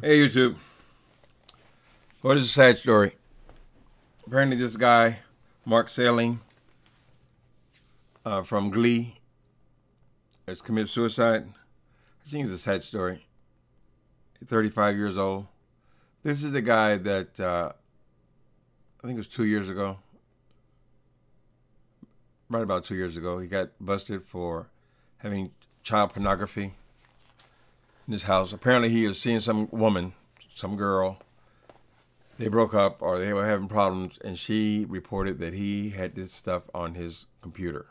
Hey YouTube. Well, this is a sad story. Apparently this guy, Mark Salling, from Glee, has committed suicide. I think it's a sad story. 35 years old. This is the guy that, I think it was 2 years ago, right about 2 years ago, he got busted for having child pornography in his house. Apparently he was seeing some woman, some girl. They broke up or they were having problems, and she reported that he had this stuff on his computer.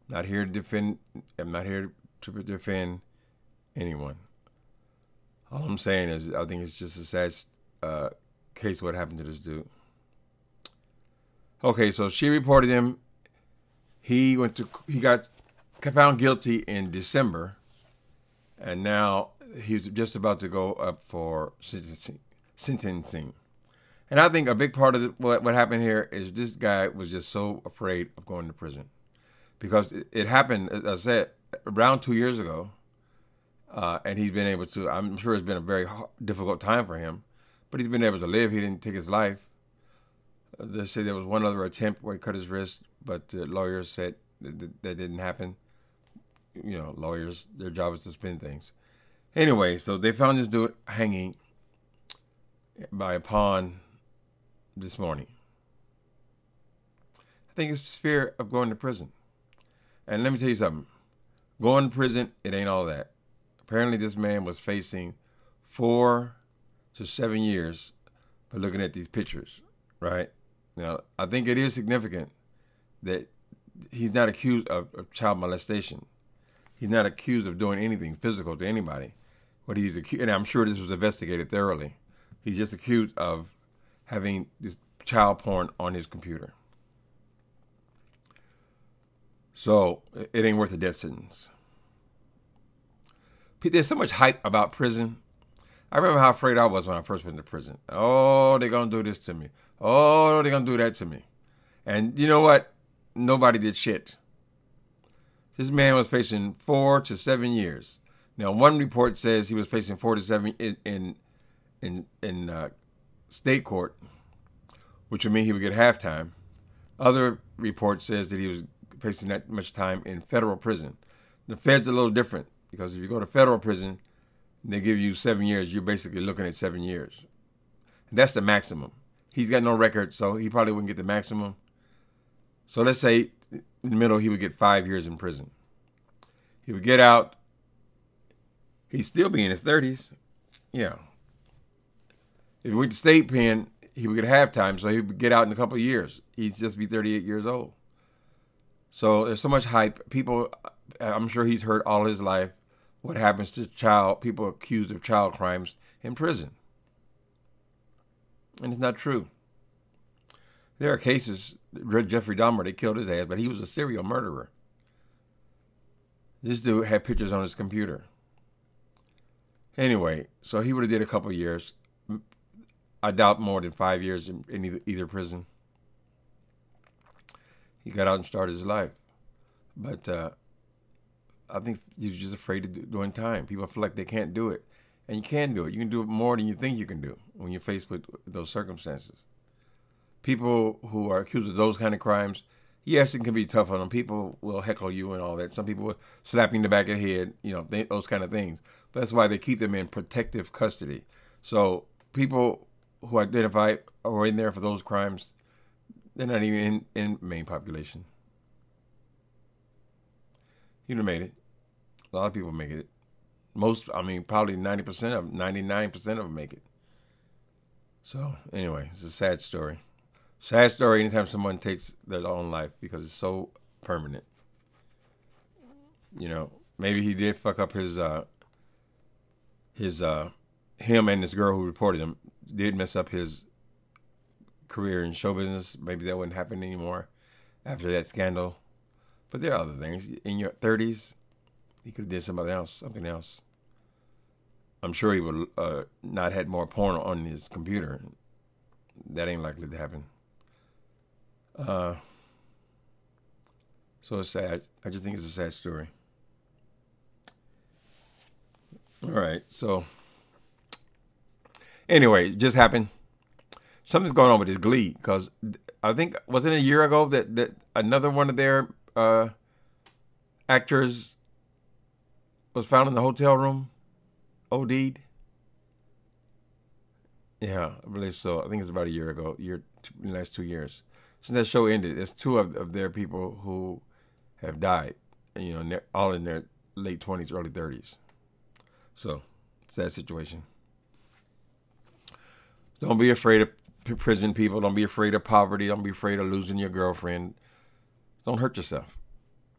Not here to defend. I'm not here to defend anyone. All I'm saying is I think it's just a sad case of what happened to this dude. Okay, so she reported him. He got found guilty in December, and now he's just about to go up for sentencing. And I think a big part of what happened here is this guy was just so afraid of going to prison, because it happened, as I said, around 2 years ago, and he's been able to. I'm sure it's been a very difficult time for him, but he's been able to live. He didn't take his life. They say there was one other attempt where he cut his wrist, but the lawyers said that didn't happen. You know, lawyers, their job is to spin things. Anyway, so they found this dude hanging by a pond this morning. I think it's just fear of going to prison. And let me tell you something. Going to prison, it ain't all that. Apparently this man was facing 4 to 7 years for looking at these pictures, right? Now, I think it is significant that he's not accused of child molestation. He's not accused of doing anything physical to anybody. What he's accused, and I'm sure this was investigated thoroughly. He's just accused of having this child porn on his computer. So it ain't worth a death sentence. There's so much hype about prison. I remember how afraid I was when I first went to prison. Oh, they're going to do this to me. Oh, they're going to do that to me. And you know what? Nobody did shit. This man was facing 4 to 7 years. Now, one report says he was facing 4 to 7 in state court, which would mean he would get halftime. Other report says that he was facing that much time in federal prison. The Fed's a little different, because if you go to federal prison, they give you 7 years. You're basically looking at 7 years. And that's the maximum. He's got no record, so he probably wouldn't get the maximum. So let's say in the middle, he would get 5 years in prison. He would get out. He'd still be in his 30s. Yeah. If he went to state pen, he would get halftime, so he would get out in a couple of years. He'd just be 38 years old. So there's so much hype. People, I'm sure he's heard all his life what happens to people accused of child crimes in prison. And it's not true. There are cases, Jeffrey Dahmer, they killed his ass, but he was a serial murderer. This dude had pictures on his computer. Anyway, so he would have did a couple of years. I doubt more than 5 years in either prison. He got out and started his life. But I think he's just afraid of doing time. People feel like they can't do it. And you can do it. You can do it more than you think you can do when you're faced with those circumstances. People who are accused of those kind of crimes, yes, it can be tough on them. People will heckle you and all that. Some people will slap you in the back of the head, you know, those kind of things. But that's why they keep them in protective custody. So people who identify or are in there for those crimes, they're not even in main population. You'd have made it. A lot of people make it. Most, I mean, probably 90% of 99% of them make it. So anyway, it's a sad story. Sad story anytime someone takes their own life, because it's so permanent. You know, maybe he did fuck up him and this girl who reported him did mess up his career in show business. Maybe that wouldn't happen anymore after that scandal. But there are other things. In your 30s, he could have did something else. I'm sure he would not had more porn on his computer. That ain't likely to happen. So it's sad. I just think it's a sad story. All right, so Anyway, it just happened. Something's going on with this Glee, because I think, wasn't it a year ago that another one of their actors was found in the hotel room, OD'd? Yeah, I believe so. I think it's about a year ago, in the last 2 years. Since that show ended, there's two of their people who have died, all in their late 20s, early 30s. So, sad situation. Don't be afraid of prison, people. Don't be afraid of poverty. Don't be afraid of losing your girlfriend. Don't hurt yourself.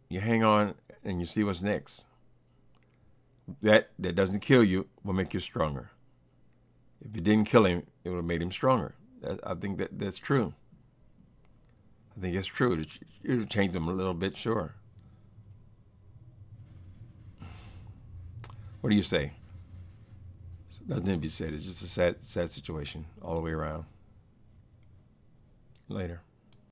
You hang on and you see what's next. That doesn't kill you will make you stronger. If it didn't kill him, it would have made him stronger. I think that's true. I think it's true. It would change him a little bit, sure. What do you say? Doesn't need to be said. It's just a sad situation all the way around. Later.